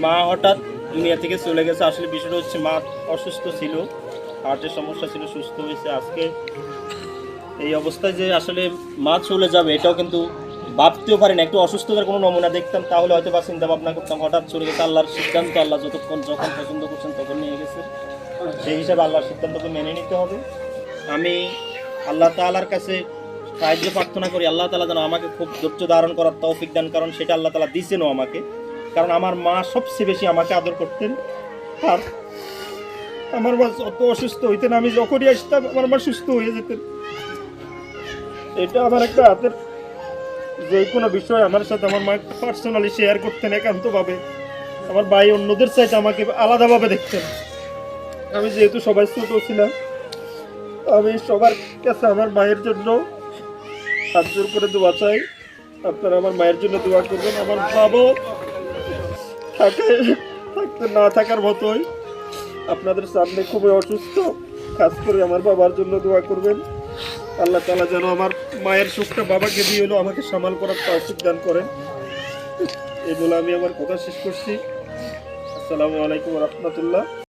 মা হঠাৎ দুনিয়া থেকে চলে গেছে। আসলে বিষয়টা হচ্ছে মা অসুস্থ ছিল, হার্টের সমস্যা ছিল, সুস্থ হয়েছে। আজকে এই অবস্থায় যে আসলে মা চলে যাবে এটাও কিন্তু ভাবতেও পারি না। একটু অসুস্থতার কোনো নমুনা দেখতাম তাহলে হয়তো বা চিন্তা ভাবনা করতাম। হঠাৎ চলে গেছে, আল্লাহর সিদ্ধান্ত। আল্লাহ যখন পছন্দ করছেন তখন নিয়ে গেছে। সেই হিসাবে আল্লাহর সিদ্ধান্তকে মেনে নিতে হবে। আমি আল্লাহ তাআলার কাছে সাহায্য প্রার্থনা করি, আল্লাহ তাআলা যেন আমাকে খুব ধৈর্য ধারণ করার তৌফিক দান, কারণ সেটা আল্লাহ তাআলা দিয়েছেনও আমাকে। কারণ আমার মা সবচেয়ে বেশি আমাকে আদর করতেন। আর আমার মা যত অসুস্থ হইতেন, আমি যখনই আসতাম আমার মা সুস্থ হয়ে যেতেন। এটা আমার একটা হাতের যে কোনো বিষয় আমার সাথে আমার মা পার্সোনালি শেয়ার করতেন একান্তভাবে। আমার ভাই অন্যদের চাইতে আমাকে আলাদাভাবে দেখতেন। আমি যেহেতু সবাই ছোট ছিলাম, আমি সবার কাছে আমার মায়ের জন্য হাত জোর করে দোয়া চাই। আপনারা আমার মায়ের জন্য দোয়া করবেন। আমার বাবাও থাকতে না থাকার মতোই আপনাদের সামনে খুবই অসুস্থ। খাস করে আমার বাবার জন্য দোয়া করবেন। আল্লাহ তাআলা যেন আমার মায়ের সুখটা বাবাকে দিয়ে হলো আমাকে সামাল করার তৌফিক দান করেন। এই বলে আমি আমার কথা শেষ করছি। আসসালামু আলাইকুম ওয়া রাহমাতুল্লাহ।